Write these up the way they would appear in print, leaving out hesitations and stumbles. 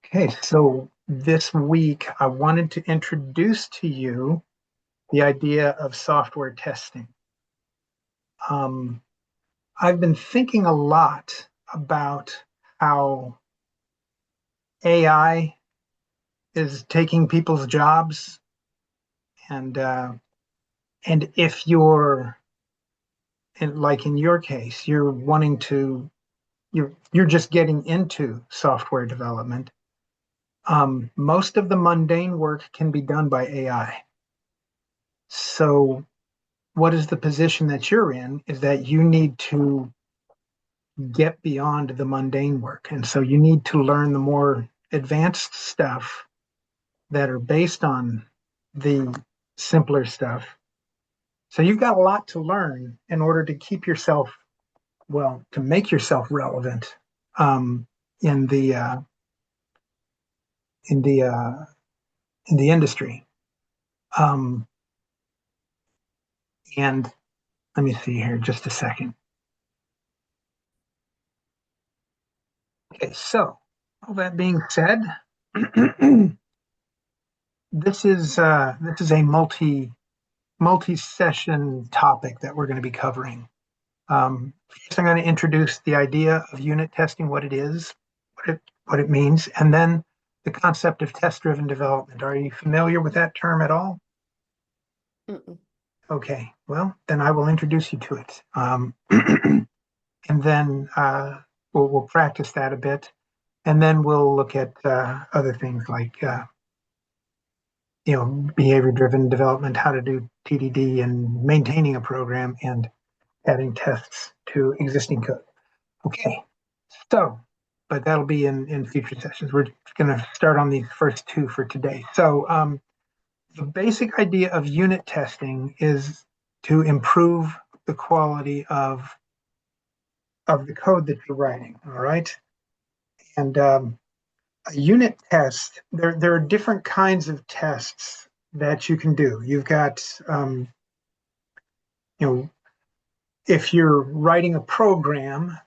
Okay, so this week I wanted to introduce to you the idea of software testing. Um, I've been thinking a lot about how AI is taking people's jobs, and and if like in your case, you're just getting into software development. Most of the mundane work can be done by AI. So what is the position that you're in is that you need to get beyond the mundane work. And so you need to learn the more advanced stuff that are based on the simpler stuff. So you've got a lot to learn in order to keep yourself, well, to make yourself relevant um, in the uh, in the in the industry. Um, and let me see here, just a second. Okay, so all that being said, this is a multi-session topic that we're going to be covering. First, I'm going to introduce the idea of unit testing, what it is, what it means, and then the concept of test-driven development. Are you familiar with that term at all? Mm-mm. Okay, well, then I will introduce you to it, and then we'll practice that a bit, and then we'll look at other things like behavior-driven development, how to do TDD, and maintaining a program, and adding tests to existing code. Okay, so, but that'll be in future sessions. We're going to start on these first two for today. So, the basic idea of unit testing is to improve the quality of the code that you're writing. All right, and a unit test. There are different kinds of tests that you can do. You've got you know if you're writing a program,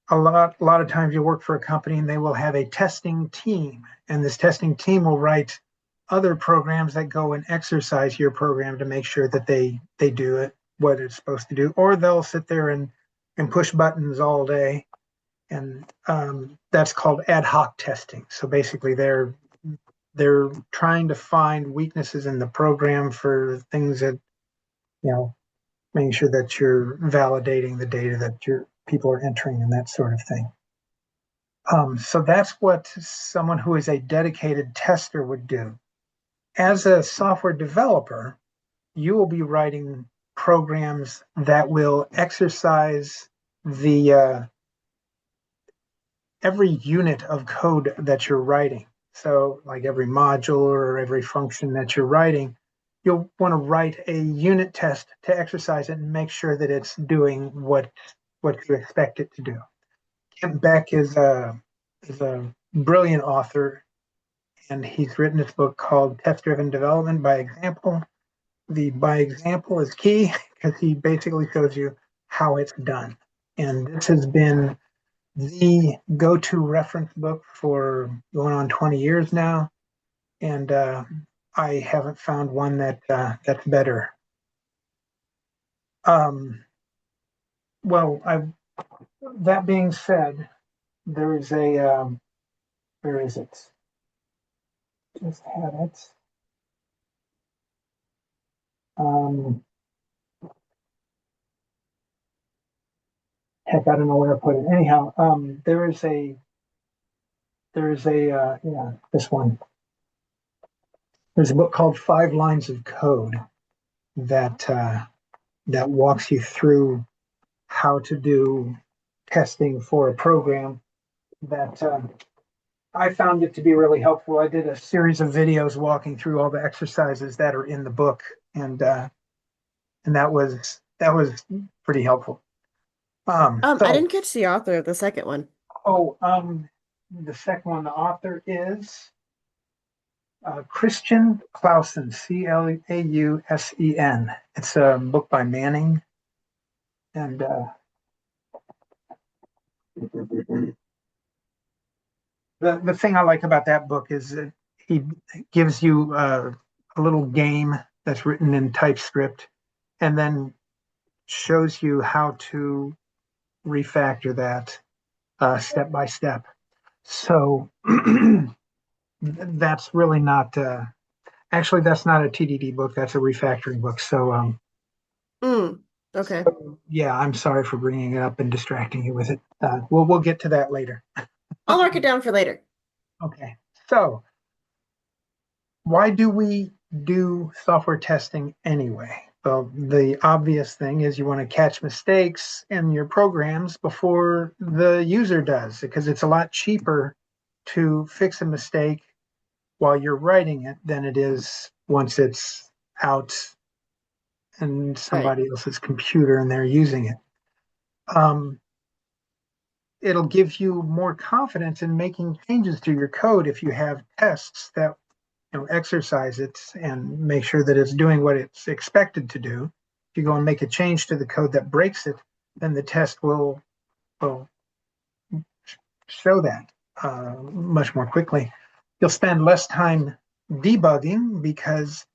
a lot of times you work for a company and they will have a testing team, and this testing team will write other programs that go and exercise your program to make sure that they do it what it's supposed to do, or they'll sit there and push buttons all day, and that's called ad hoc testing. So basically, they're trying to find weaknesses in the program for things that you know making sure that you're validating the data that your people are entering and that sort of thing. So that's what someone who is a dedicated tester would do. As a software developer, you will be writing programs that will exercise the every unit of code that you're writing. So, like every module or every function that you're writing, you'll want to write a unit test to exercise it and make sure that it's doing what you expect it to do. Kent Beck is a brilliant author, and he's written this book called Test Driven Development by Example. The by example is key because he basically shows you how it's done. And this has been the go-to reference book for going on 20 years now, and I haven't found one that's better. Um, well, that being said, there is a where is it? Just had it. Um, Heck, I don't know where I put it. Anyhow, there is a yeah, this one. There's a book called Five Lines of Code that that walks you through how to do testing for a program. That I found it to be really helpful. I did a series of videos walking through all the exercises that are in the book, and that was pretty helpful. I So, didn't catch the author of the second one. oh, the second one, the author is Christian Clausen, Clausen. It's a book by Manning, and The thing I like about that book is that he gives you a little game that's written in TypeScript and then shows you how to refactor that step by step. So that's really not actually that's not a TDD book. That's a refactoring book. So Mm, okay. yeah, I'm sorry for bringing it up and distracting you with it. We'll get to that later. I'll mark it down for later. Okay. So why do we do software testing anyway? Well, the obvious thing is you want to catch mistakes in your programs before the user does, because it's a lot cheaper to fix a mistake while you're writing it than it is once it's out in Right. somebody else's computer and they're using it. Um, it'll give you more confidence in making changes to your code if you have tests that exercise it and make sure that it's doing what it's expected to do. If you go and make a change to the code that breaks it, then the test will show that much more quickly. You'll spend less time debugging because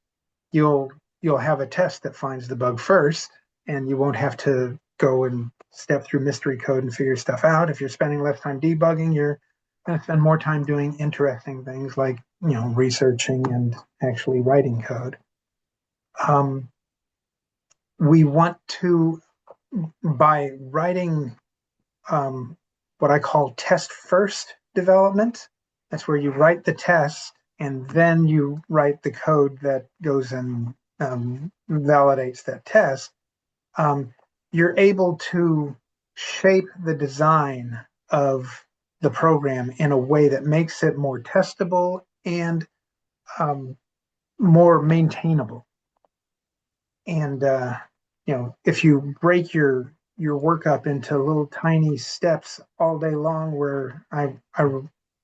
you'll you'll have a test that finds the bug first, and you won't have to go and step through mystery code and figure stuff out. If you're spending less time debugging, you're going to spend more time doing interesting things like researching and actually writing code. Um, we want to, by writing what I call test first development, that's where you write the test and then you write the code that goes and validates that test. Um, you're able to shape the design of the program in a way that makes it more testable and um, more maintainable. And if you break your work up into little tiny steps all day long, where I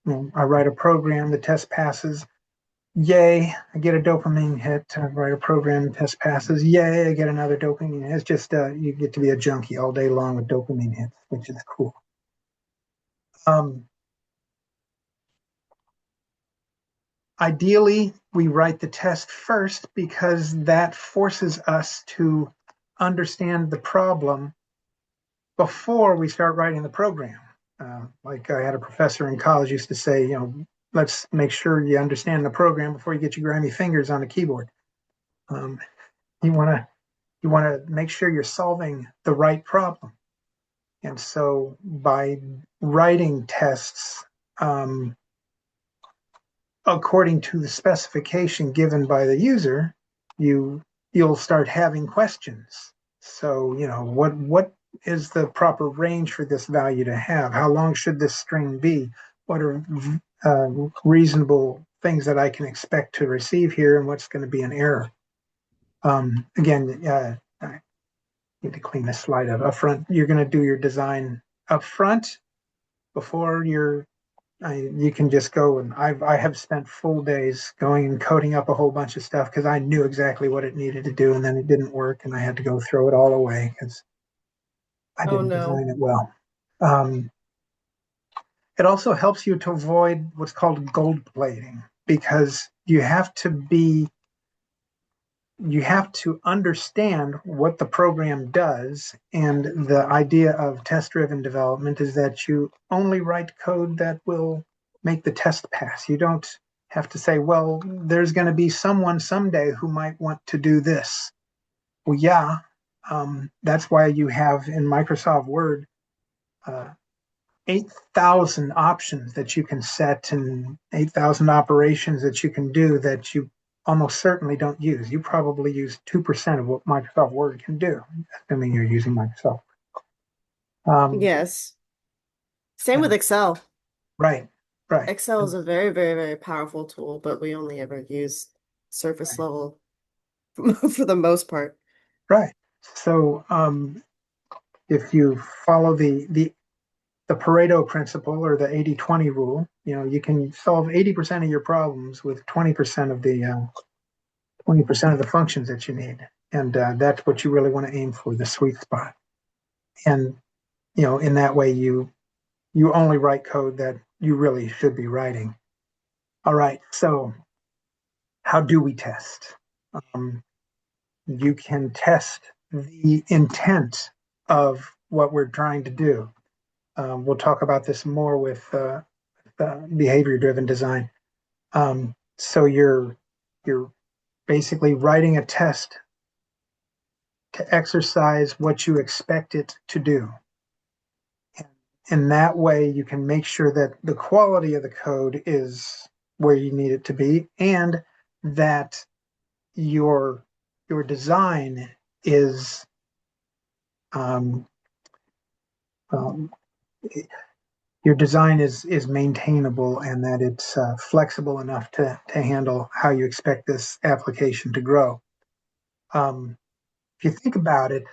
write a program, the test passes, yay, I get a dopamine hit. I write a program, the test passes, yay, I get another dopamine hit. It's just you get to be a junkie all day long with dopamine hits, which is cool. Um, Ideally, we write the test first because that forces us to understand the problem before we start writing the program. Like I had a professor in college used to say, let's make sure you understand the program before you get your grimy fingers on the keyboard. Um, you want to make sure you're solving the right problem. And so by writing tests according to the specification given by the user, you'll start having questions. So, what is the proper range for this value to have? How long should this string be? What are reasonable things that I can expect to receive here, and what's going to be an error? Again, I need to clean this slide up front. You're going to do your design up front before you can just go, and I have spent full days going and coding up a whole bunch of stuff because I knew exactly what it needed to do, and then it didn't work, and I had to go throw it all away because I Oh didn't no. design it well. Um, it also helps you to avoid what's called gold plating, because you have to understand what the program does. And the idea of test driven development is that you only write code that will make the test pass. You don't have to say, well, there's going to be someone someday who might want to do this. Well, yeah, that's why you have in Microsoft Word 8,000 options that you can set and 8,000 operations that you can do that you almost certainly don't use. You probably use 2% of what Microsoft Word can do, assuming you're using Microsoft. Yes. Same with And Excel. right, right, Excel is a very, very, very powerful tool, but we only ever use surface level for the most part. right. So if you follow the Pareto principle or the 80-20 rule, you can solve 80% of your problems with 20% of the 20% of the functions that you need. And that's what you really want to aim for, the sweet spot. And, in that way, you only write code that you really should be writing. All right, so how do we test? Um, you can test the intent of what we're trying to do. We'll talk about this more with behavior-driven design. So you're basically writing a test to exercise what you expect it to do. And that way you can make sure that the quality of the code is where you need it to be and that your your design is um, um, your design is maintainable and that it's flexible enough to handle how you expect this application to grow. If you think about it,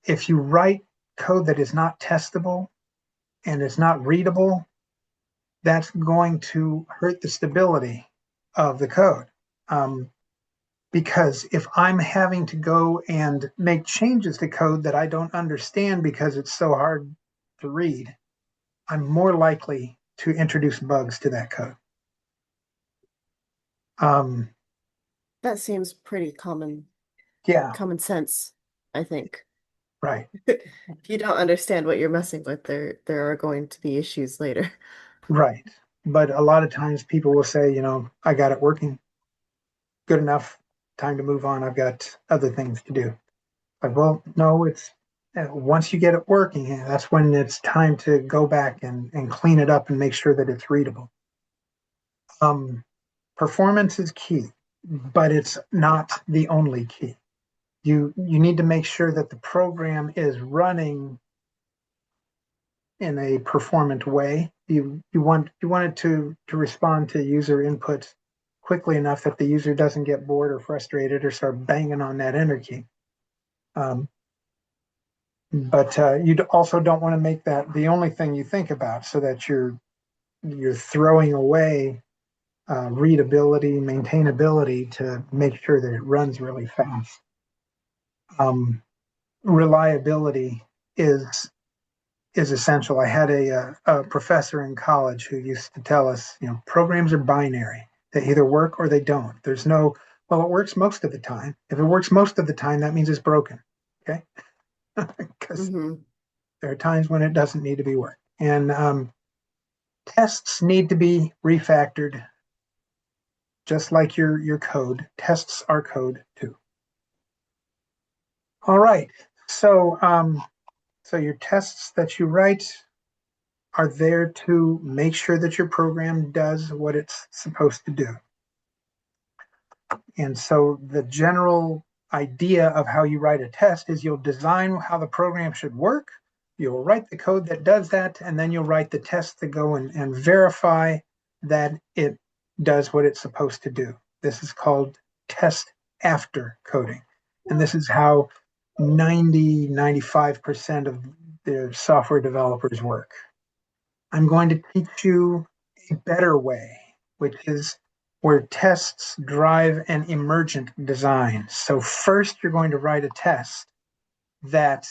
if you write code that is not testable and is not readable, that's going to hurt the stability of the code. Um, because if I'm having to go and make changes to code that I don't understand because it's so hard to read, I'm more likely to introduce bugs to that code. Um, That seems pretty yeah, common sense, I think. right, If you don't understand what you're messing with, there are going to be issues later. right. But a lot of times people will say, I got it working good enough, time to move on. I've got other things to do. Like, well, no, it's once you get it working, that's when it's time to go back and clean it up and make sure that it's readable. Um, Performance is key, but it's not the only key. You need to make sure that the program is running in a performant way. You want it to respond to user inputs quickly enough that the user doesn't get bored or frustrated or start banging on that enter key. Um, but you also don't want to make that the only thing you think about, so that you're throwing away readability, maintainability to make sure that it runs really fast. Reliability is is essential. I had a professor in college who used to tell us, programs are binary. They either work or they don't. There's no, well, it works most of the time. If it works most of the time, that means it's broken. Okay. Because Hmm. there are times when it doesn't need to be worked. And tests need to be refactored, just like your code. Tests are code too. All right. So your tests that you write are there to make sure that your program does what it's supposed to do. And so the general idea of how you write a test is you'll design how the program should work, you'll write the code that does that, and then you'll write the tests that go and verify that it does what it's supposed to do. This is called test after coding. And this is how 95% of the software developers work. I'm going to teach you a better way, which is where tests drive an emergent design. So first you're going to write a test that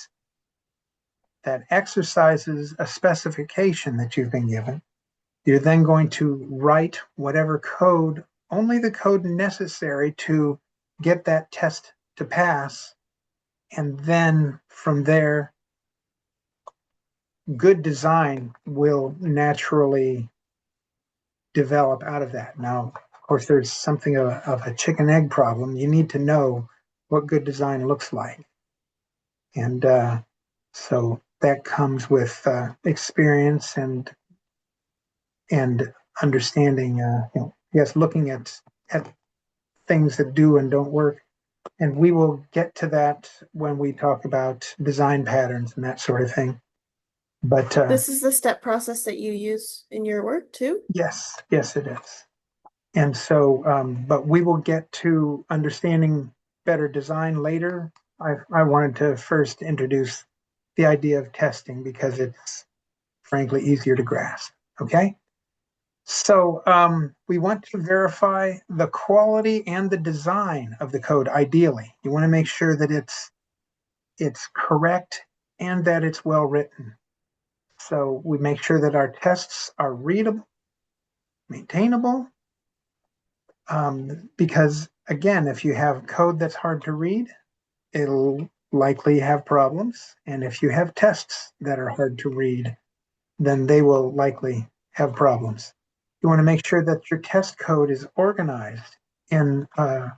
that exercises a specification that you've been given. You're then going to write whatever code, only the code necessary to get that test to pass. And then from there, good design will naturally develop out of that. Now, of course, there's something of a chicken egg problem. You need to know what good design looks like. And so that comes with experience and understanding, yes, looking at things that do and don't work. And we will get to that when we talk about design patterns and that sort of thing. But This is the step process that you use in your work too? yes, it is. And so, but we will get to understanding better design later. I wanted to first introduce the idea of testing because it's frankly easier to grasp. Okay. So we want to verify the quality and the design of the code. Ideally, you want to make sure that it's correct and that it's well written. So we make sure that our tests are readable, maintainable, because again, if you have code that's hard to read, it'll likely have problems. And if you have tests that are hard to read, then they will likely have problems. You want to make sure that your test code is organized in a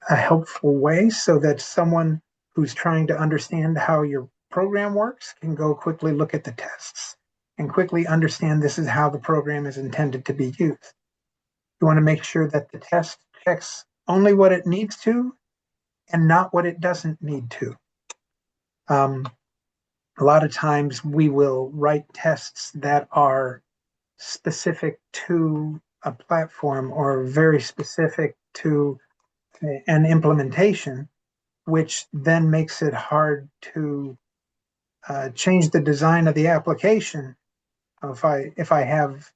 helpful way so that someone who's trying to understand how your program works can go quickly look at the tests and quickly understand this is how the program is intended to be used. You want to make sure that the test checks only what it needs to and not what it doesn't need to. Um, a lot of times we will write tests that are specific to a platform or very specific to an implementation, which then makes it hard to change the design of the application. If I have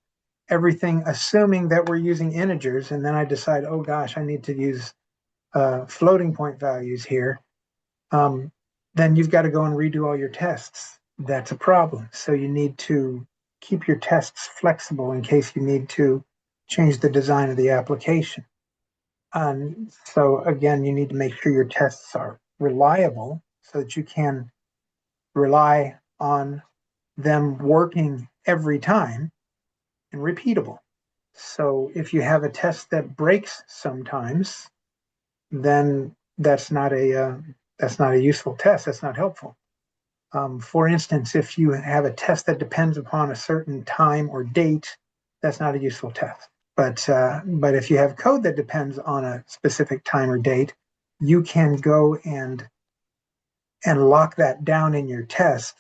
everything assuming that we're using integers, and then I decide, oh gosh, I need to use floating point values here, um, then you've got to go and redo all your tests. That's a problem. So you need to keep your tests flexible in case you need to change the design of the application. So again, you need to make sure your tests are reliable so that you can rely on them working every time and repeatable. So if you have a test that breaks sometimes, then that's not a useful test. That's not helpful. For instance, if you have a test that depends upon a certain time or date, that's not a useful test. But if you have code that depends on a specific time or date, you can go and lock that down in your test.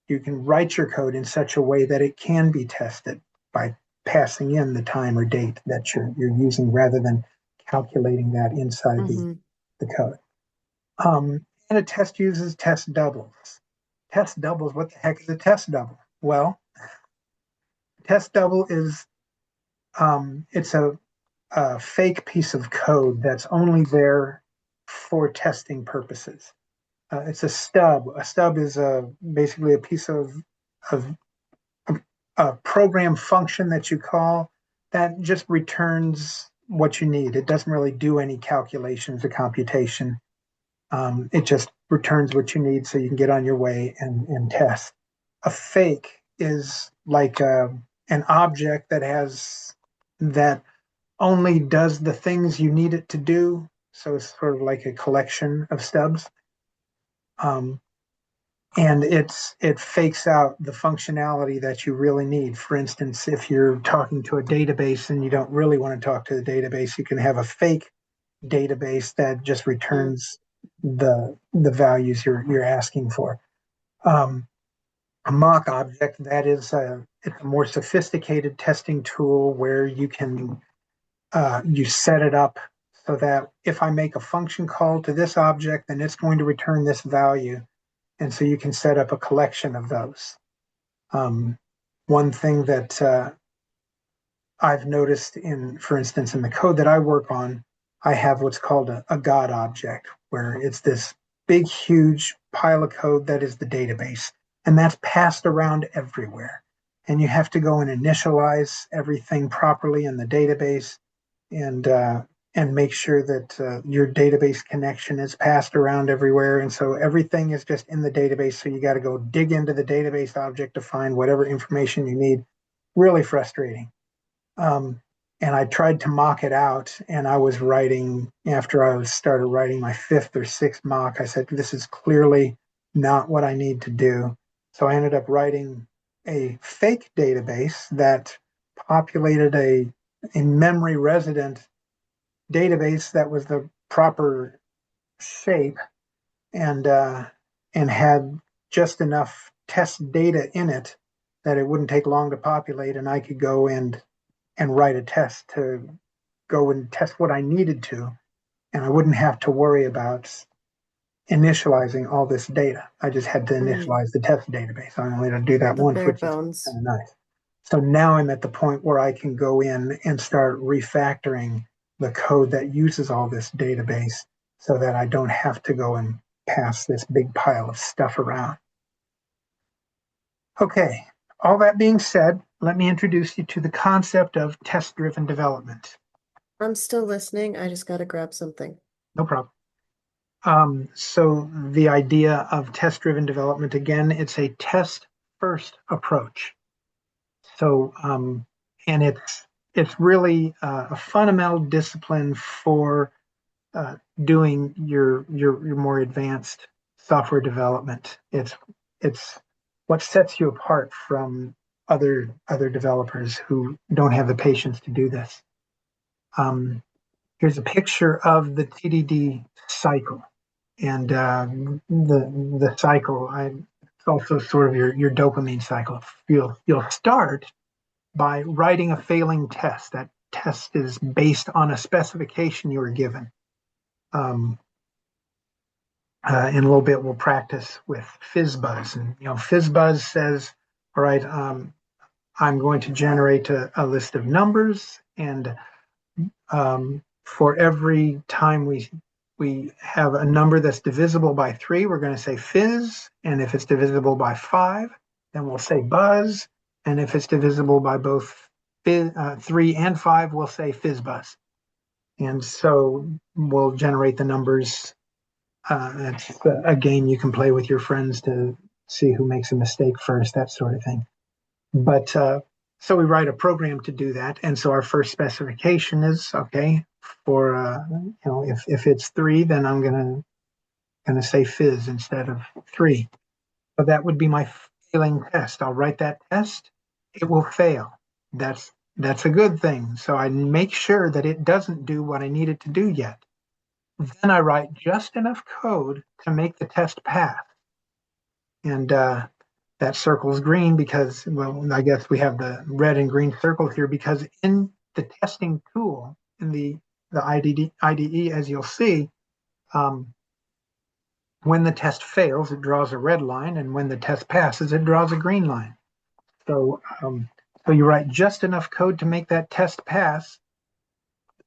You can write your code in such a way that it can be tested by passing in the time or date that you're using rather than calculating that inside Mm-hmm. the code. And a test uses test doubles. Test doubles, what the heck is a test double? Well, test double is it's a fake piece of code that's only there for testing purposes. It's a stub. A stub is basically a piece of a program function that you call that just returns what you need. It doesn't really do any calculations or computation. It just returns what you need so you can get on your way and test. A fake is like an object that only does the things you need it to do. So it's sort of like a collection of stubs. Um, and it fakes out the functionality that you really need. For instance, if you're talking to a database and you don't really want to talk to the database, you can have a fake database that just Mm. returns the values you're asking for. Um, a mock object that is it's a more sophisticated testing tool where you set it up so that if I make a function call to this object, then it's going to return this value, and so you can set up a collection of those. Um, one thing that I've noticed for instance, in the code that I work on, I have what's called a God object, where it's this big, huge pile of code that is the database, and that's passed around everywhere. And you have to go and initialize everything properly in the database, and uh, and make sure that your database connection is passed around everywhere. And so everything is just in the database. So you got to go dig into the database object to find whatever information you need. Really frustrating. Um, and I tried to mock it out, and I was writing after I started writing my fifth or sixth mock. I said, "This is clearly not what I need to do." So I ended up writing a fake database that populated a memory resident database that was the proper shape and uh, and had just enough test data in it that it wouldn't take long to populate, and I could go and write a test to go and test what I needed to, and I wouldn't have to worry about initializing all this data. I just had to Mm. initialize the test database. I only had to do that The once, bare which is bones. kind of nice. So now I'm at the point where I can go in and start refactoring the code that uses all this database so that I don't have to go and pass this big pile of stuff around. Okay. All that being said, let me introduce you to the concept of test-driven development. I'm still listening. I just gotta grab something. No problem. So the idea of test-driven development, again, it's a test-first approach. So, and it's really a fundamental discipline for doing your more advanced software development. It's what sets you apart from other developers who don't have the patience to do this. Here's a picture of the TDD cycle, and the cycle. It's also sort of your dopamine cycle. You'll start by writing a failing test. That test is based on a specification you were given. Um, in a little bit, we'll practice with FizzBuzz, and FizzBuzz says, "All right, I'm going to generate a list of numbers, and for every time we have a number that's divisible by 3, we're going to say fizz, and if it's divisible by 5, then we'll say buzz, and if it's divisible by both 3 and 5, we'll say FizzBuzz." And so we'll generate the numbers. It's a game you can play with your friends to see who makes a mistake first, that sort of thing. But so we write a program to do that, and so our first specification is okay for if it's 3, then I'm gonna say fizz instead of 3. But that would be my failing test. I'll write that test. It will fail. That's a good thing. So I make sure that it doesn't do what I need it to do yet. Then I write just enough code to make the test pass. And that circle's green because, well, I guess we have the red and green circles here because in the testing tool, in the IDE, as you'll see, when the test fails, it draws a red line, and when the test passes, it draws a green line. So, so you write just enough code to make that test pass,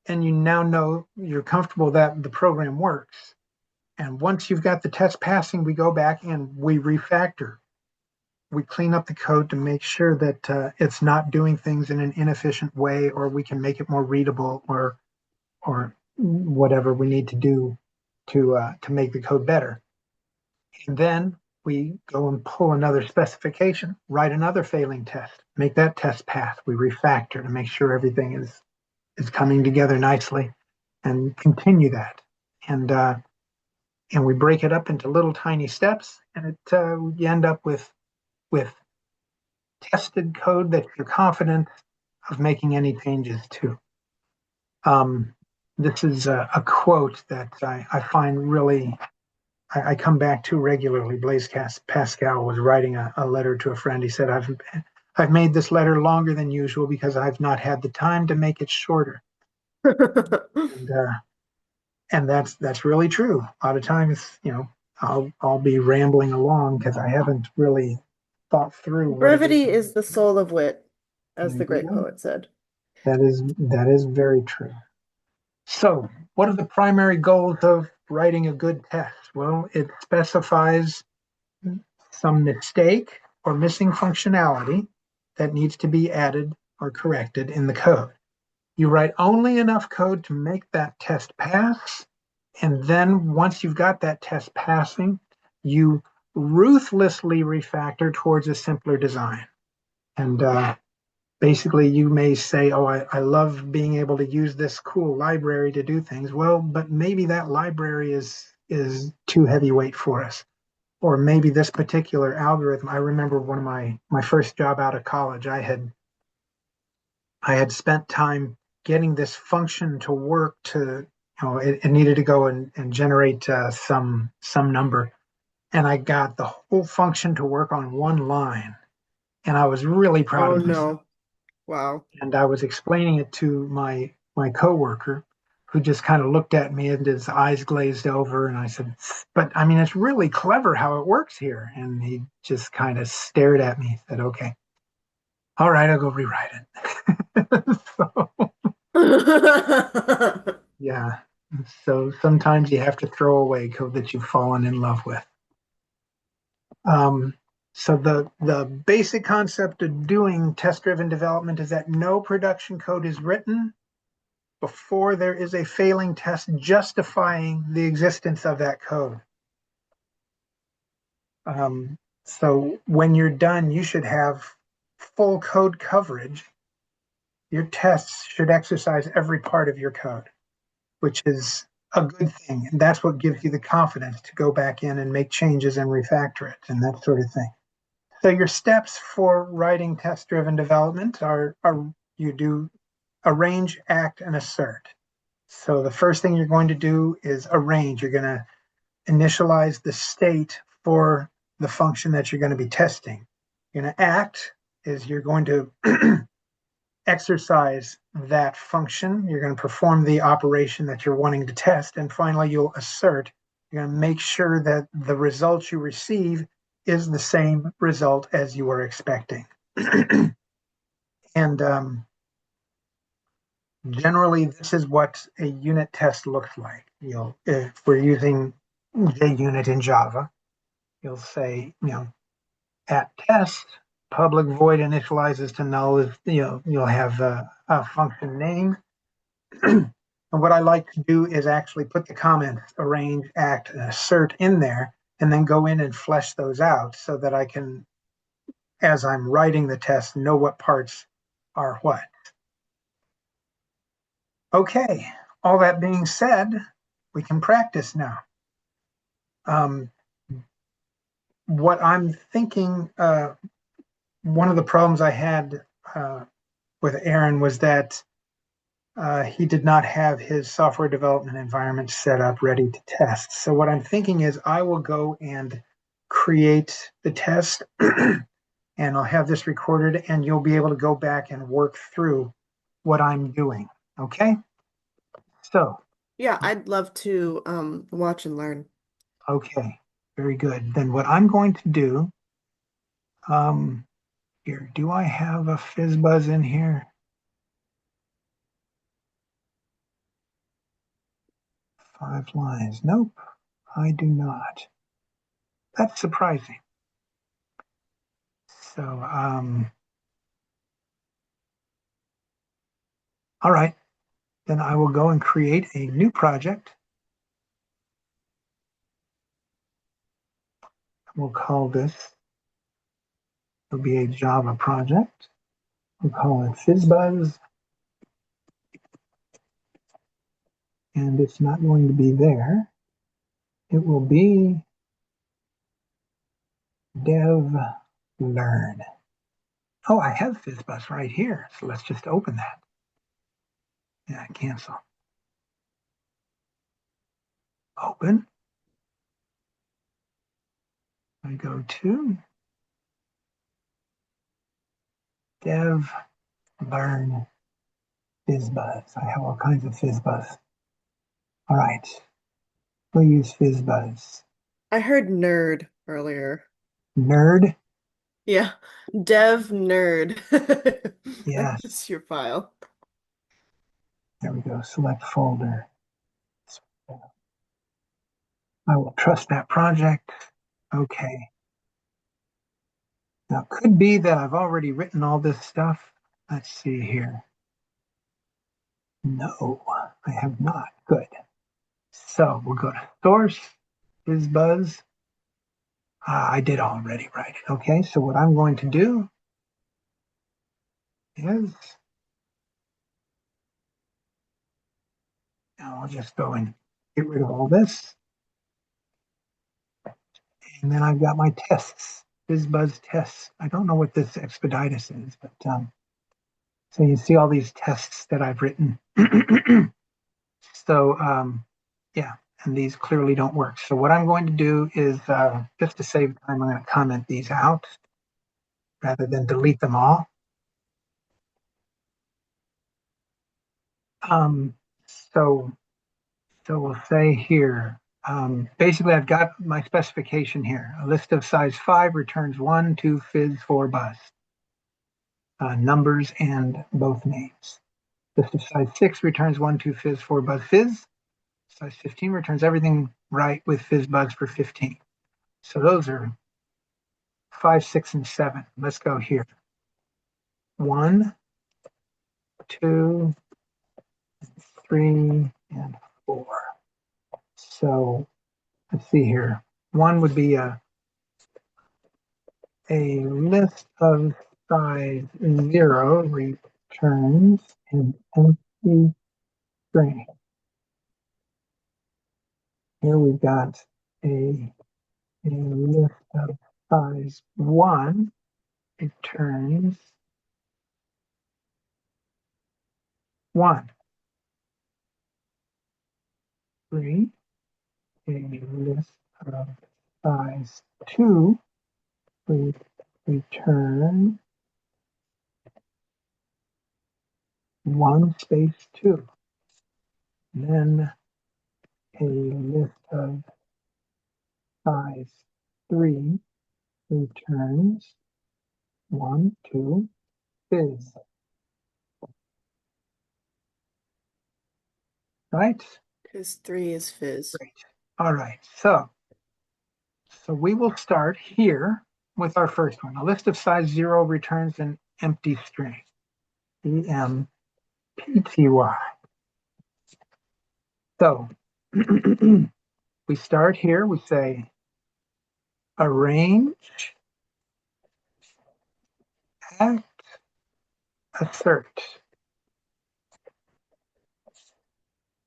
and you now know you're comfortable that the program works. And once you've got the test passing, we go back and we refactor. We clean up the code to make sure that it's not doing things in an inefficient way, or we can make it more readable, or whatever we need to do to make the code better. And then we go and pull another specification, write another failing test, make that test pass. We refactor to make sure everything is coming together nicely, and continue that. And we break it up into little tiny steps, and you end up with tested code that you're confident of making any changes to. This is a quote that I find really, I come back to regularly. Blaise Pascal was writing a letter to a friend. He said, I've made this letter longer than usual because I've not had the time to make it shorter. And, and that's really true. A lot of times, I'll be rambling along because I haven't really thought through what it is. Brevity is the soul of wit, as There the you great go. poet said. That is very true. So, what are the primary goals of writing a good test? Well, it specifies some mistake or missing functionality that needs to be added or corrected in the code. You write only enough code to make that test pass, and then once you've got that test passing, you ruthlessly refactor towards a simpler design. And basically, you may say, "Oh, I love being able to use this cool library to do things." Well, but maybe that library is too heavyweight for us, or maybe this particular algorithm. I remember one of my first job out of college. I had spent time getting this function to work. It needed to go and generate some number, and I got the whole function to work on one line, and I was really proud Oh of myself. no. Wow. And I was explaining it to my coworker, who just kind of looked at me and his eyes glazed over. And I said, "But I mean, it's really clever how it works here." And he just kind of stared at me, said, "Okay, all right, I'll go rewrite it." So yeah, so sometimes you have to throw away code that you've fallen in love with. Um, So the basic concept of doing test-driven development is that no production code is written before there is a failing test justifying the existence of that code. So when you're done, you should have full code coverage. Your tests should exercise every part of your code, which is a good thing. And that's what gives you the confidence to go back in and make changes and refactor it and that sort of thing. So your steps for writing test-driven development are you do arrange, act, and assert. So the first thing you're going to do is arrange. You're going to initialize the state for the function that you're going to be testing. You're going to act is you're going to exercise that function. You're going to perform the operation that you're wanting to test. And finally, you'll assert. You're going to make sure that the result you receive is the same result as you were expecting. And generally, this is what a unit test looks like. If we're using JUnit in Java, you'll say, at test, public void initializes to null is, you'll have a function name. And what I like to do is actually put the comments arrange, act, and assert in there, and then go in and flesh those out so that I can, as I'm writing the test, know what parts are what. Okay, all that being said, we can practice now. What I'm thinking, one of the problems I had with Aaron was that he did not have his software development environment set up ready to test. So what I'm thinking is I will go and create the test and I'll have this recorded and you'll be able to go back and work through what I'm doing. Okay? So, Yeah, I'd love to watch and learn. okay, very good. Then what I'm going to do, here, do I have a FizzBuzz in here? 5 lines. Nope, I do not. That's surprising. So, all right, then I will go and create a new project. We'll call this, it'll be a Java project. We'll call it FizzBuzz. And it's not going to be there. It will be dev learn. Oh, I have FizzBuzz right here. So let's just open that. Yeah, cancel. Open. I go to dev learn FizzBuzz. I have all kinds of FizzBuzz. All right, we'll use FizzBuzz. I heard nerd earlier. Nerd. Yeah, dev nerd. Yes. That's your file. There we go. Select folder. I will trust that project. Okay. Now, it could be that I've already written all this stuff. Let's see here. No, I have not. Good. So we'll go to source, FizzBuzz. I did already write it. Okay, so what I'm going to do is, now I'll just go and get rid of all this. And then I've got my tests, FizzBuzz tests. I don't know what this Expeditus is, but so you see all these tests that I've written. So yeah, and these clearly don't work. So what I'm going to do is, just to save time, I'm going to comment these out rather than delete them all. Um, so, so we'll say here, basically I've got my specification here. A list of size 5 returns 1, 2, fizz, 4, buzz. Numbers and both names. List of size 6 returns 1, 2, fizz, 4, buzz, fizz. Size 15 returns everything right with FizzBuzz for 15. So those are 5, 6, and 7. Let's go here. 1, 2, 3, and 4. So let's see here. 1 would be a list of size 0 returns an empty string. Here we've got a list of size 1 returns 1. 3, a list of size 2 return 1 space 2. Then a list of size 3 returns 1, 2, fizz. Right? Because 3 is fizz. Great. All right. So we will start here with our first one. A list of size 0 returns an empty string. EMPTY. So we start here. We say arrange, act, assert.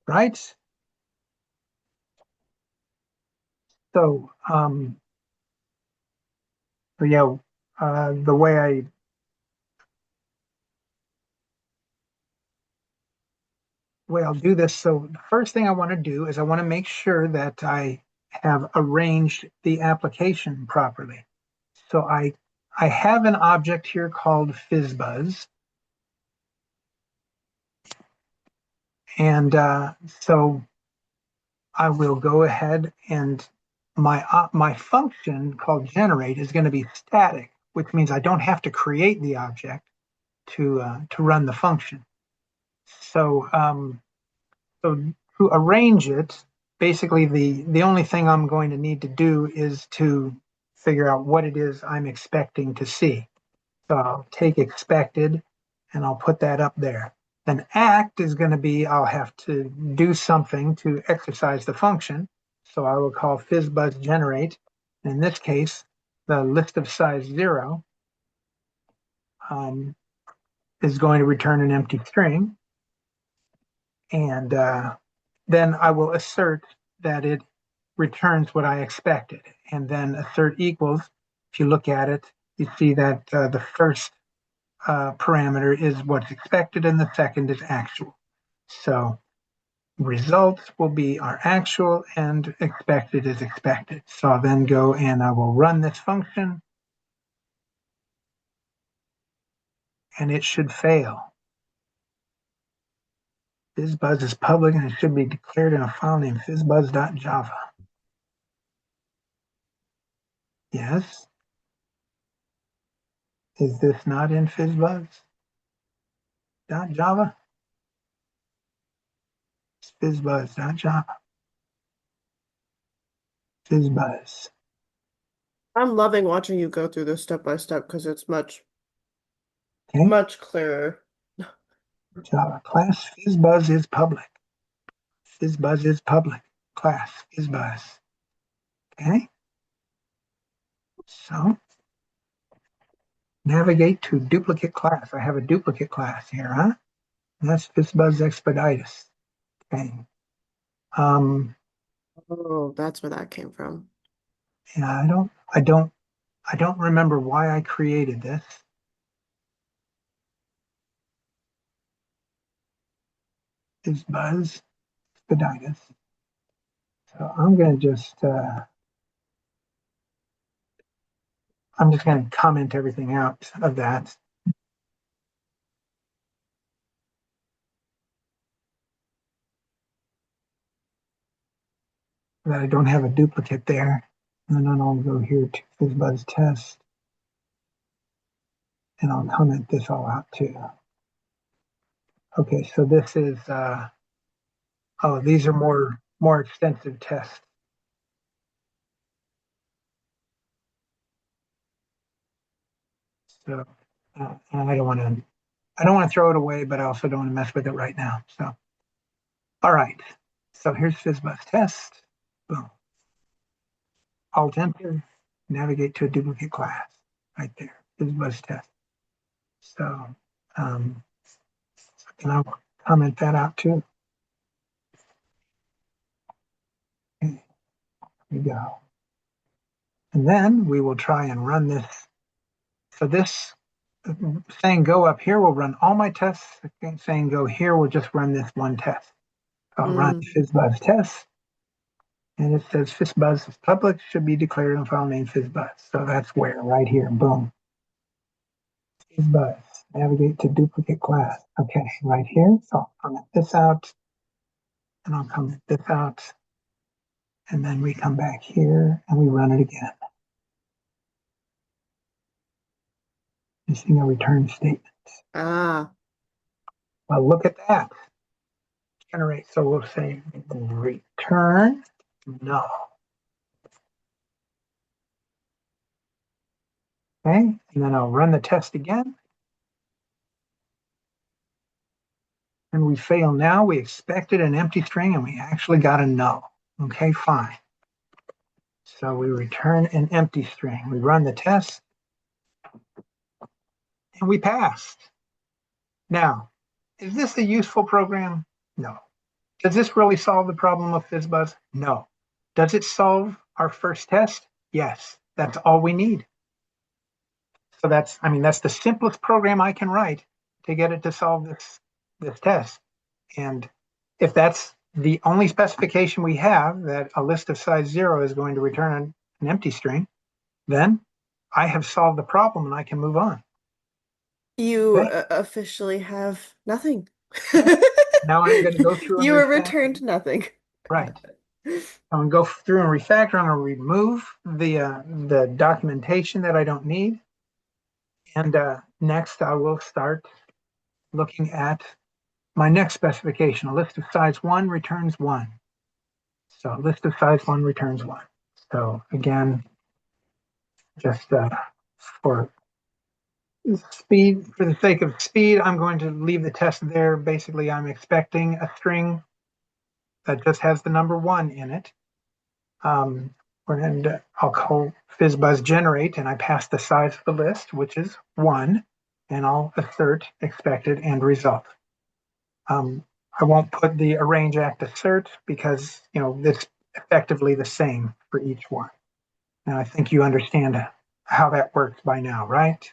Right? So, yeah, the way I'll do this. So the first thing I want to do is I want to make sure that I have arranged the application properly. So I have an object here called FizzBuzz. And so I will go ahead and my function called generate is going to be static, which means I don't have to create the object to run the function. So so to arrange it, basically the only thing I'm going to need to do is to figure out what it is I'm expecting to see. So I'll take expected and I'll put that up there. An act is going to be I'll have to do something to exercise the function. So I will call FizzBuzz generate. In this case, the list of size 0 is going to return an empty string. And then I will assert that it returns what I expected. And then assert equals, if you look at it, you see that the first parameter is what's expected and the second is actual. So results will be our actual and expected is expected. So I'll then go and I will run this function and it should fail. FizzBuzz is public and it should be declared in a file named fizzbuzz.java. Yes. Is this not in fizzbuzz.java? It's fizzbuzz.java. FizzBuzz. I'm loving watching you go through this step by step because it's much, Okay. much clearer. Java class FizzBuzz is public. FizzBuzz is public. Class FizzBuzz. Okay. So navigate to duplicate class. I have a duplicate class here, huh? That's FizzBuzz Expeditus. Okay. Oh, that's where that came from. Yeah, I don't remember why I created this. FizzBuzz Expeditus. So I'm going to just I'm just going to comment everything out of that. That I don't have a duplicate there. And then I'll go here to FizzBuzz test. And I'll comment this all out too. Okay, so this is, oh, these are more extensive tests. So and I don't want to throw it away, but I also don't want to mess with it right now. So all right. So here's FizzBuzz test. Boom. Alt enter, navigate to a duplicate class. Right there. FizzBuzz test. So um, and I'll comment that out too. Okay, here we go. And then we will try and run this. So this saying go up here will run all my tests. Saying go here will just run this one test. I'll run Mm. FizzBuzz test. And it says FizzBuzz is public, should be declared in file name FizzBuzz. So that's where, right here, boom. FizzBuzz, navigate to duplicate class. Okay, right here. So I'll comment this out, and I'll comment this out. And then we come back here and we run it again. Missing a return statement. Ah, Well, look at that. Generate. So we'll say return no. Okay, and then I'll run the test again. And we fail now. We expected an empty string and we actually got a no. Okay, fine. So we return an empty string. We run the test and we passed. Now, is this a useful program? No. Does this really solve the problem of FizzBuzz? No. Does it solve our first test? Yes. That's all we need. So that's the simplest program I can write to get it to solve this test. And if that's the only specification we have, that a list of size 0 is going to return an empty string, then I have solved the problem and I can move on. you Okay. officially have nothing. Right. Now I'm going to go through and You were refactor. returned nothing. Right. I'm going to go through and refactor. I'm going to remove the documentation that I don't need. And next I will start looking at my next specification. A list of size 1 returns 1. So a list of size 1 returns 1. So again, just for speed, for the sake of speed, I'm going to leave the test there. Basically, I'm expecting a string that just has the number 1 in it. And I'll call FizzBuzz generate, and I pass the size of the list, which is 1, and I'll assert expected end result. I won't put the arrange act assert because it's effectively the same for each one. And I think you understand how that works by now, right?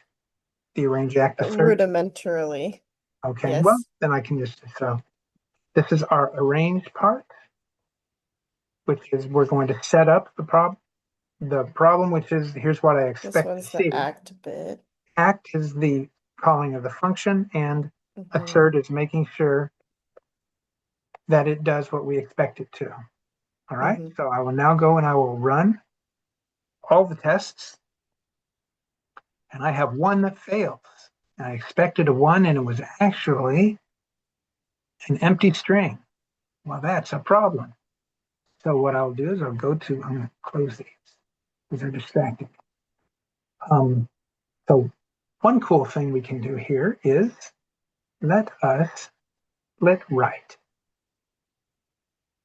The arrange act assert. Rudimentarily. Okay, well Yes. then I can just so this is our arrange part, which is we're going to set up the problem, which is here's what I This expect to one's the see. act bit. Act is the calling of the function, and Mhm. assert is making sure that it does what we expect it to. All right, Mhm. so I will now go and I will run all the tests, and I have one that fails. I expected a 1, and it was actually an empty string. Well, that's a problem. So what I'll do is I'm going to close these because they're distracting. So one cool thing we can do here is let us split right.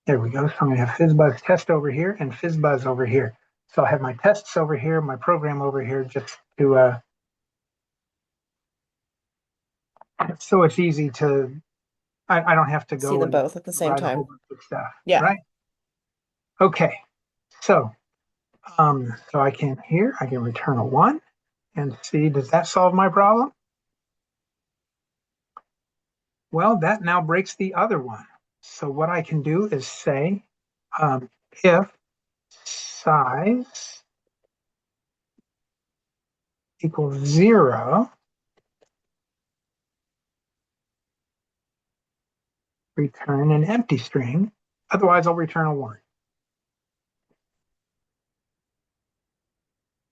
There we go. So I'm going to have FizzBuzz test over here and FizzBuzz over here. So I have my tests over here, my program over here, just to so it's easy to I don't have to See go them and both at the same write a whole time. bunch of stuff, Yeah. right? Okay. So so I can return a 1 and see, does that solve my problem? Well, that now breaks the other one. So what I can do is say if size equals 0, return an empty string. Otherwise, I'll return a 1.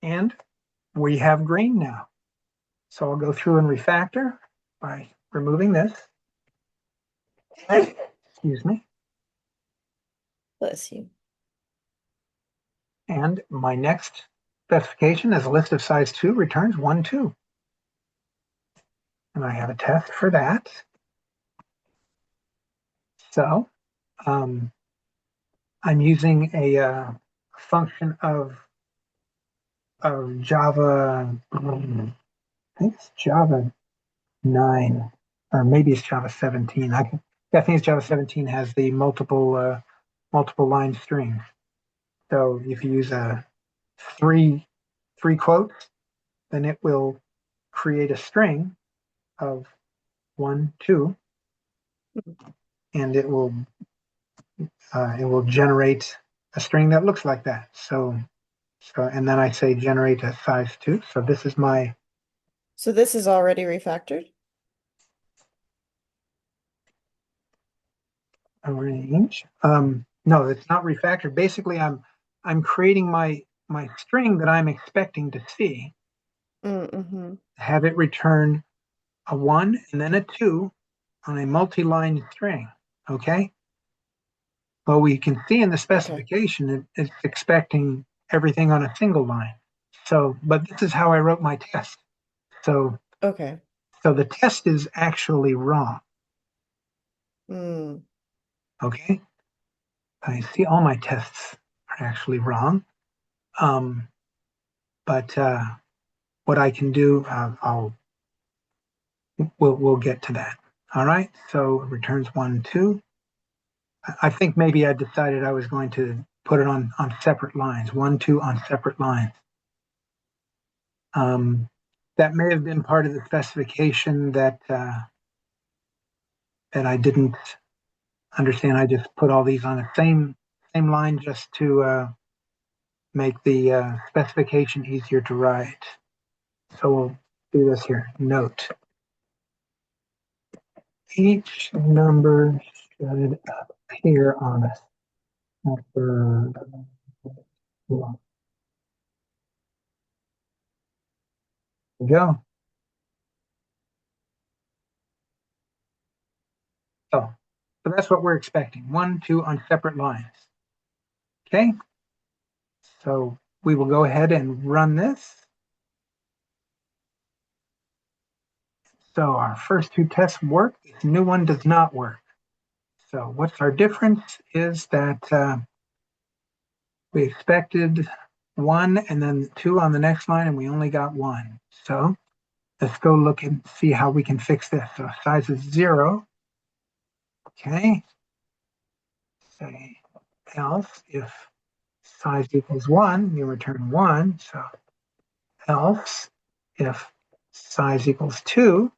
And we have green now. So I'll go through and refactor by removing this. Excuse me. Bless you. And my next specification is a list of size 2 returns 1, 2. and I have a test for that. So I'm using a function of Java. I think it's Java 9, or maybe it's Java 17. I think it's Java 17 has the multiple line string. So if you use a three three quotes, then it will create a string of 1, 2, and it will generate a string that looks like that. And then I say generate a size 2. So this is my So this is already refactored? range. No, it's not refactored. Basically, I'm creating my string that I'm expecting to see, Mm-hmm. have it return a 1 and then a 2 on a multi-line string. Okay. Well, we can see in the Okay. specification it's expecting everything on a single line. So, but this is how I wrote my test. So, Okay. so the test is actually wrong. Mm. Okay. I see all my tests are actually wrong. Um, but what I can do, we'll get to that. All right. So returns 1, 2. I think maybe I decided I was going to put it on separate lines, 1, 2 on separate lines. Um, that may have been part of the specification that I didn't understand. I just put all these on the same line just to make the specification easier to write. So we'll do this here. Note: each number should appear on a separate line. There we go. So that's what we're expecting. 1, 2 on separate lines. Okay. So we will go ahead and run this. So our first two tests work. This new one does not work. So what's our difference is that we expected 1 and then 2 on the next line, and we only got 1. So let's go look and see how we can fix this. So size is 0. Okay. Say else if size equals 1, you return 1. So else if size equals 2,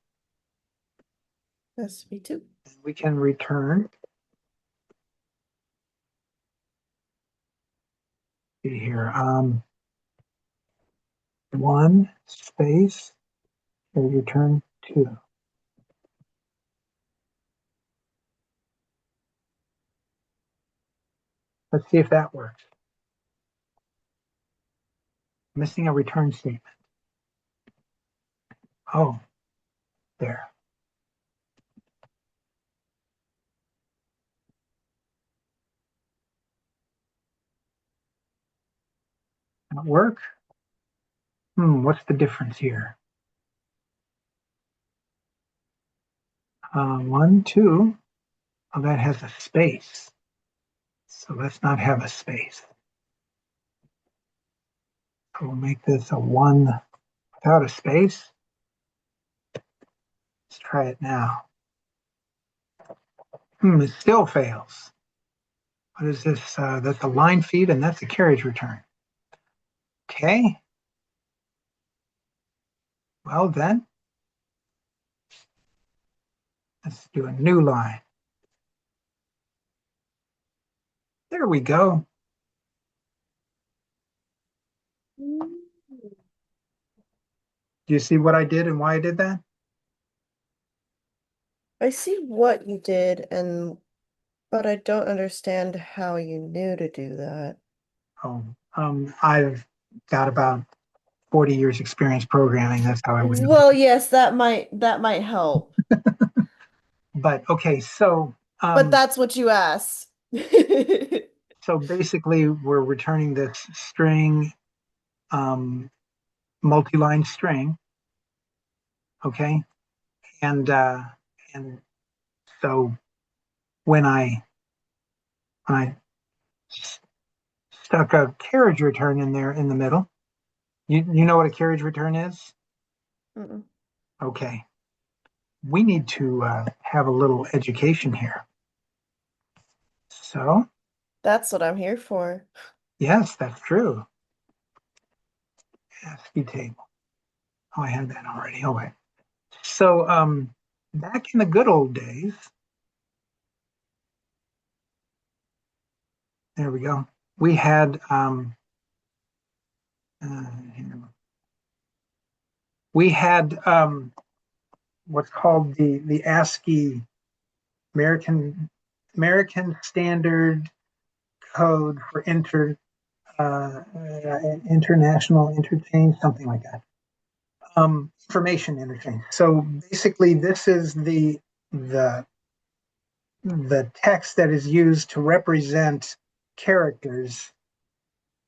That's me too. we can return, see here, 1 space, and return 2. Let's see if that works. Missing a return statement. Oh, there. That work? What's the difference here? 1, 2. Oh, that has a space. So let's not have a space. So we'll make this a 1 without a space. Let's try it now. It still fails. What is this? That's a line feed and that's a carriage return. Okay. Well then, let's do a new line. There we go. Do you see what I did and why I did that? I see what you did but I don't understand how you knew to do that. Oh, I've got about 40 years experience programming. That's how I would know. Well, yes, that might help. But okay, so But that's what you asked. so basically we're returning this string, um, multi-line string, okay? and and so when I stuck a carriage return in there in the middle, you know what a carriage return is? Mm-mm. Okay, we need to have a little education here. So That's what I'm here for. yes, that's true. ASCII table. Oh, I had that already. Oh, wait. So back in the good old days, there we go. We had uh, we had what's called the ASCII American American Standard Code for international interchange, something like that. Information interchange. So basically, this is the the text that is used to represent characters.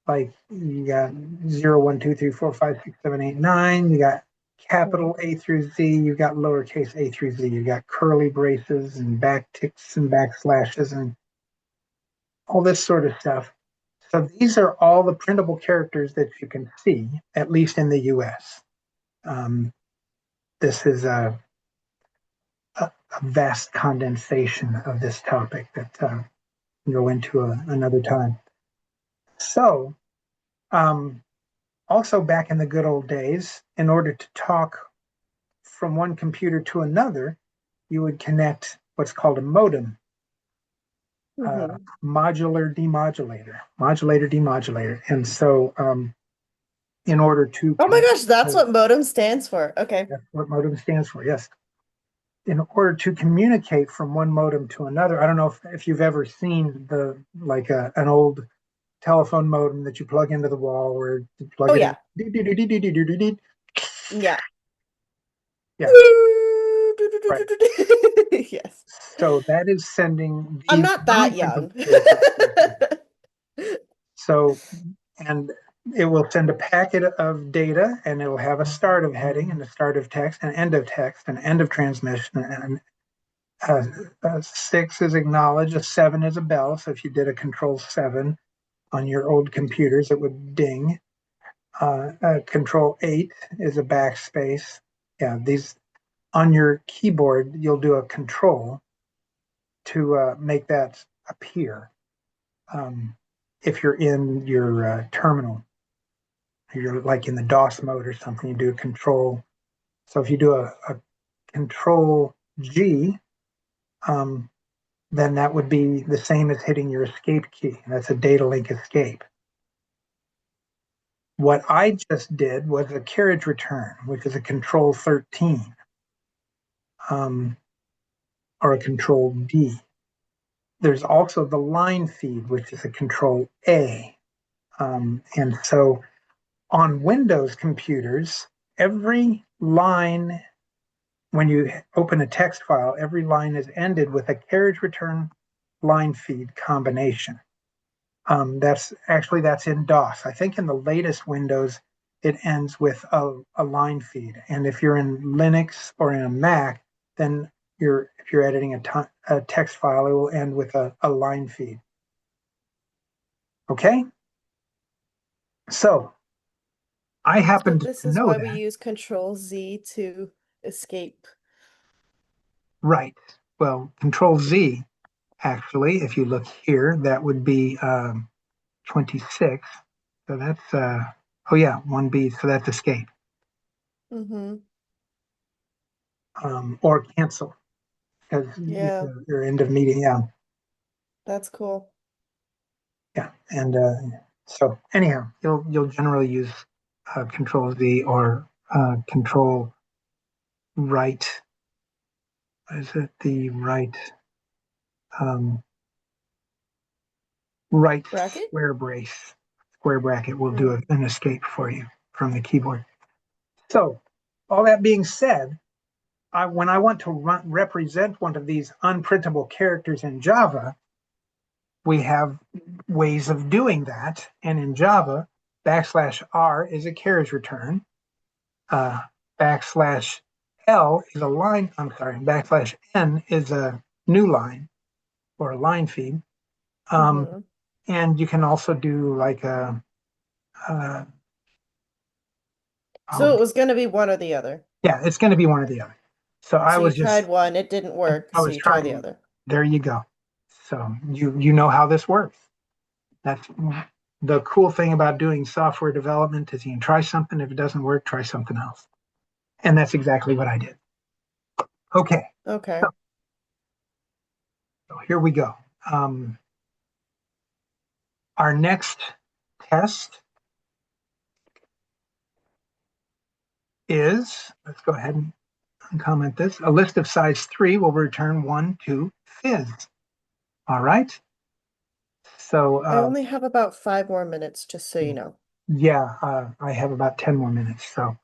Like you got 0, 1, 2, 3, 4, 5, 6, 7, 8, 9. You got Mm. capital A through Z. You got lowercase a through Z. You got curly braces and backticks and backslashes and all this sort of stuff. So these are all the printable characters that you can see, at least in the US. Um, this is a vast condensation of this topic that we'll go into another time. So, um, also back in the good old days, in order to talk from one computer to another, you would connect what's called a modem, Mm-hmm. modular demodulator, modulator demodulator. And so, in order to Oh my connect, gosh, that's what modem stands for. Okay. that's what modem stands for, yes. In order to communicate from one modem to another, I don't know if you've ever seen the like an old telephone modem that you plug into the wall where you plug Oh it in. yeah. Yeah. Yeah, right. Yes. So that is sending I'm these not that non-printable young. characters. So, and it will send a packet of data and it'll have a start of heading and a start of text, an end of text, an end of transmission, and a six is acknowledge, a seven is a bell. So if you did a control 7 on your old computers, it would ding. Control 8 is a backspace. Yeah, these on your keyboard, you'll do a control to make that appear. Um, if you're in your terminal, you're like in the DOS mode or something, you do a control. So if you do a control G, um, then that would be the same as hitting your escape key. That's a data link escape. What I just did was a carriage return, which is a control 13 um, or a control D. There's also the line feed, which is a control A. And so on Windows computers, every line, when you open a text file, every line is ended with a carriage return line feed combination. That's in DOS. I think in the latest Windows, it ends with a line feed. And if you're in Linux or in a Mac, then if you're editing a text file, it will end with a line feed. Okay, so I So happen to this is know why we that. use Control Z to escape. Right. Well, Control Z, actually, if you look here, that would be 26. So that's, oh yeah, 1B. So that's escape Mm-hmm. or cancel because Yeah, your end of meeting. Yeah. that's cool. Yeah. And so, anyhow, you'll generally use Control Z or Control right. Is it the right? Um, right Bracket? square brace, square bracket will do Mm. an escape for you from the keyboard. So, all that being said, when I want to represent one of these unprintable characters in Java, we have ways of doing that. And in Java, \R is a carriage return. Uh, L is a line, I'm sorry, backslash N is a new line or a line feed. Um, Hmm. and you can also do like a So oh, it was going to be one or the other. yeah, it's going to be one or the other. So I So you was tried just, one, it didn't work, I so was you try the trying, other. there you go. So you know how this works. That's the cool thing about doing software development is you can try something. If it doesn't work, try something else. And that's exactly what I did. Okay, Okay. so here we go. Um, our next test is, let's go ahead and comment this. A list of size 3 will return 1, 2, fizz. All right. So I only have about 5 more minutes, just so you know. yeah, I have about 10 more minutes. So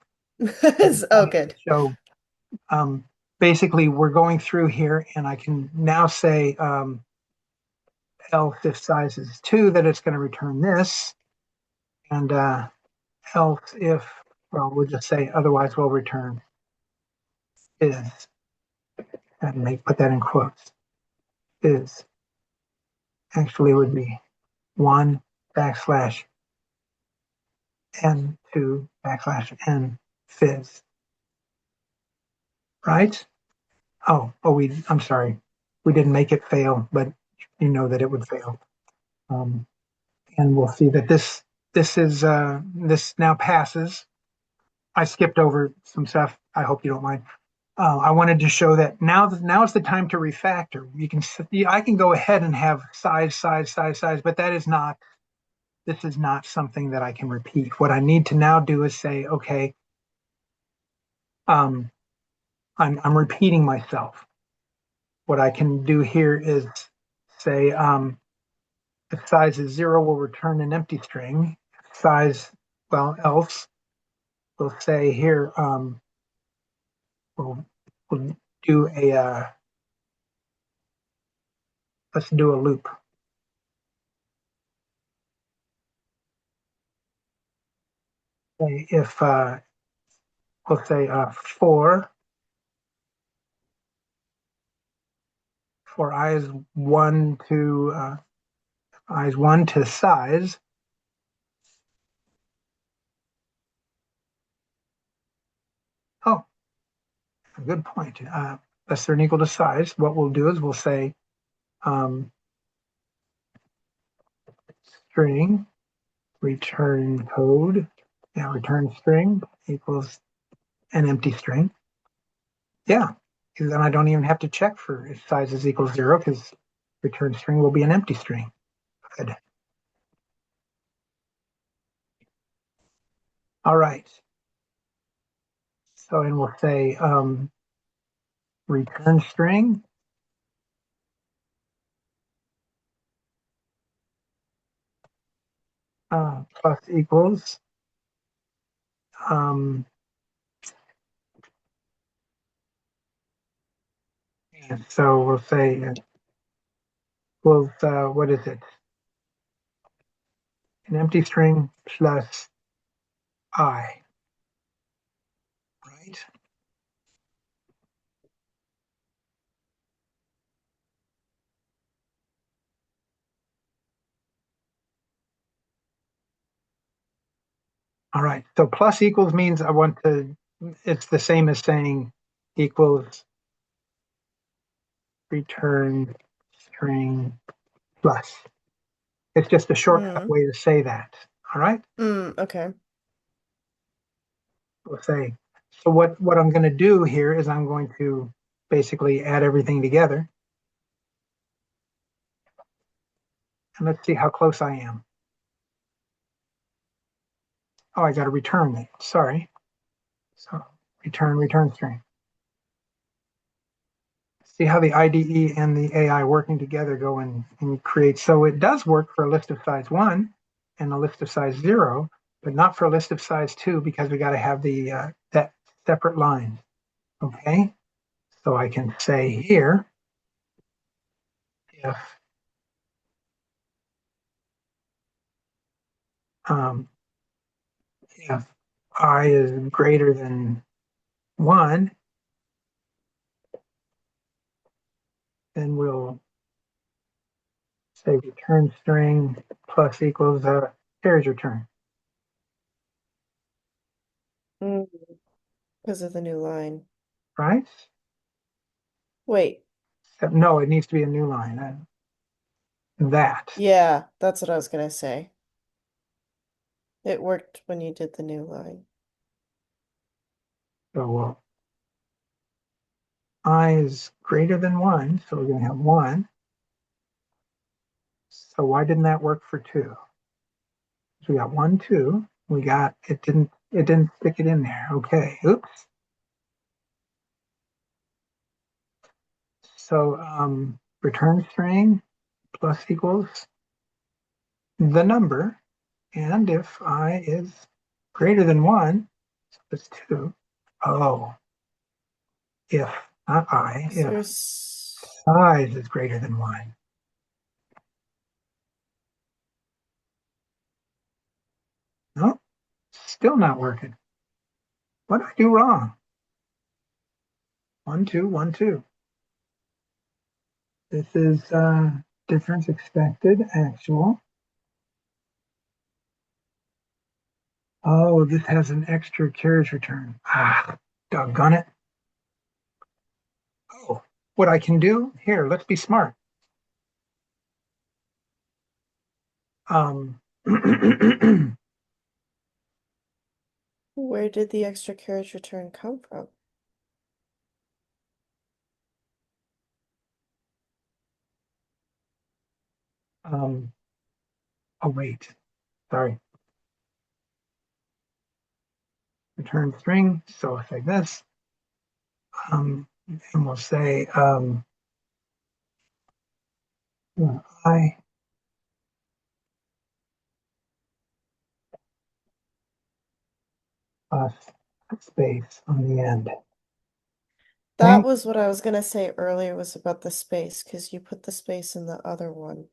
Oh, good. so um, basically we're going through here and I can now say else if size is 2 that it's going to return this, and else if, well, we'll just say otherwise we'll return is, and make put that in quotes, is actually would be 1 backslash n2 backslash n fizz, right? I'm sorry. We didn't make it fail, but you know that it would fail. Um, and we'll see that this now passes. I skipped over some stuff. I hope you don't mind. I wanted to show that now is the time to refactor. I can go ahead and have size, but this is not something that I can repeat. What I need to now do is say, okay, um, I'm repeating myself. What I can do here is say if size is 0, we'll return an empty string. Size, well, else we'll say here we'll, we'll do a let's do a loop. Say if we'll say for eyes one to size. Oh, a good point. Less than or equal to size. What we'll do is we'll say um, string return code, yeah, return string equals an empty string. Yeah, because then I don't even have to check for if size is equal to 0 because return string will be an empty string. Good. All right. So, and we'll say return string plus equals. Um, and so we'll say equals, what is it? An empty string plus I, right? All right. So plus equals means it's the same as saying equals return string plus. It's just a shortcut Mm. way to say that. All right. Okay. We'll say, so what I'm going to do here is I'm going to basically add everything together. And let's see how close I am. Oh, I got to return it. Sorry. So return string. See how the IDE and the AI working together go and create. So it does work for a list of size 1 and a list of size 0, but not for a list of size 2 because we got to have that separate line. Okay. So I can say here, if um, if I is greater than 1, then we'll say return string plus equals carriage return, Because of the new line. right? Wait, No, it needs to be a new line. That. yeah, that's what I was gonna say. It worked when you did the new line. So I is greater than 1, so we're going to have 1. So why didn't that work for 2? So we got 1, 2. We got it didn't stick it in there. Okay. Oops. So return string plus equals the number, and if I is greater than 1, so it's 2. Oh, if not I, Is if there's size is greater than 1. No, still not working. What did I do wrong? 1, 2, 1, 2. This is difference expected, actual. Oh, this has an extra carriage return. Ah, doggone it. Oh, what I can do here, let's be smart. Um, where did the extra carriage return come from? um, oh, wait, sorry. Return string, so it's like this. And we'll say I plus space on the end. That Okay, was what I was gonna say earlier was about the space, because you put the space in the other one,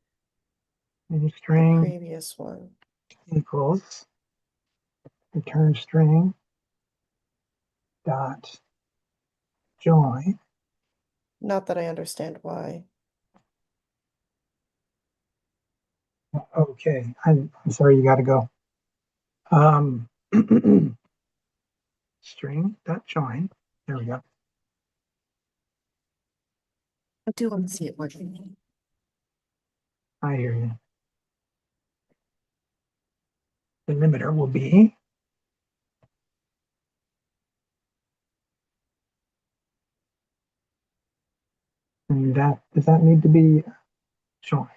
and the string previous one. equals return string dot join. Not that I understand why. Okay, I'm sorry, you got to go. Um, string dot join. There we go. I do want to see it working. I hear you. The limiter will be and that does that need to be join?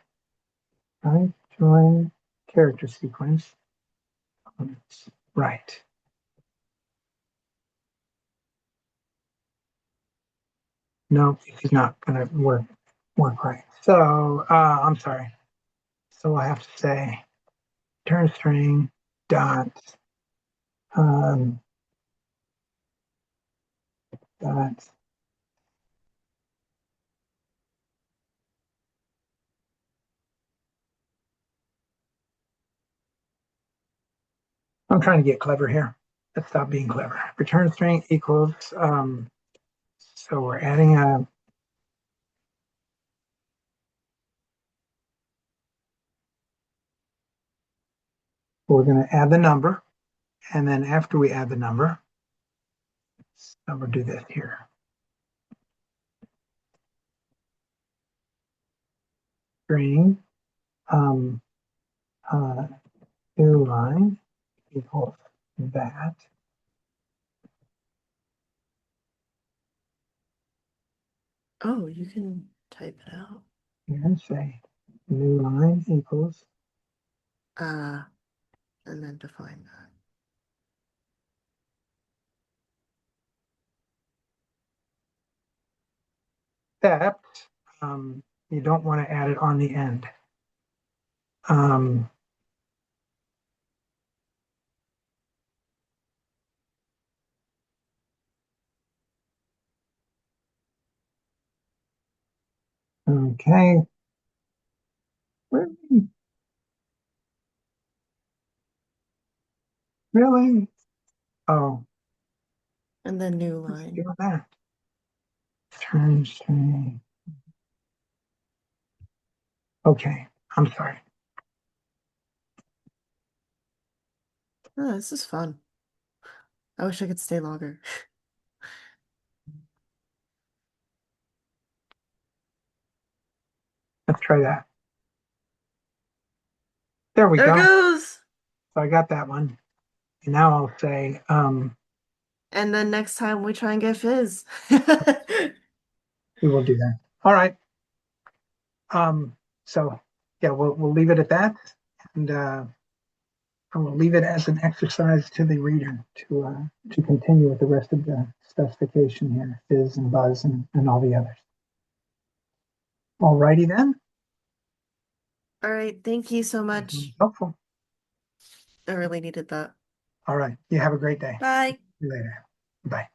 Right? Join character sequence. Right. No, it's not going to work right. So I'm sorry. So I have to say return string dot um, dot. I'm trying to get clever here. Let's stop being clever. Return string equals. So we're adding a. We're going to add the number, and then after we add the number, so we'll do this here. String um, uh, new line equals that. Oh, you can type it out. And say new line equals Uh, and then define that. except you don't want to add it on the end. Um, okay. Really? Really? Oh, And then new let's line. do that. Turn string. Okay, I'm sorry. Oh, this is fun. I wish I could stay longer. Let's try that. There we There it go. goes. So I got that one. And now I'll say, And then next time we try and get fizz. we will do that. All right. So yeah, we'll leave it at that, and I will leave it as an exercise to the reader to continue with the rest of the specification here, fizz and buzz and all the others. All righty then. All right, thank you so much. Helpful. I really needed that. All right. You have a great day. Bye. See you later. Bye.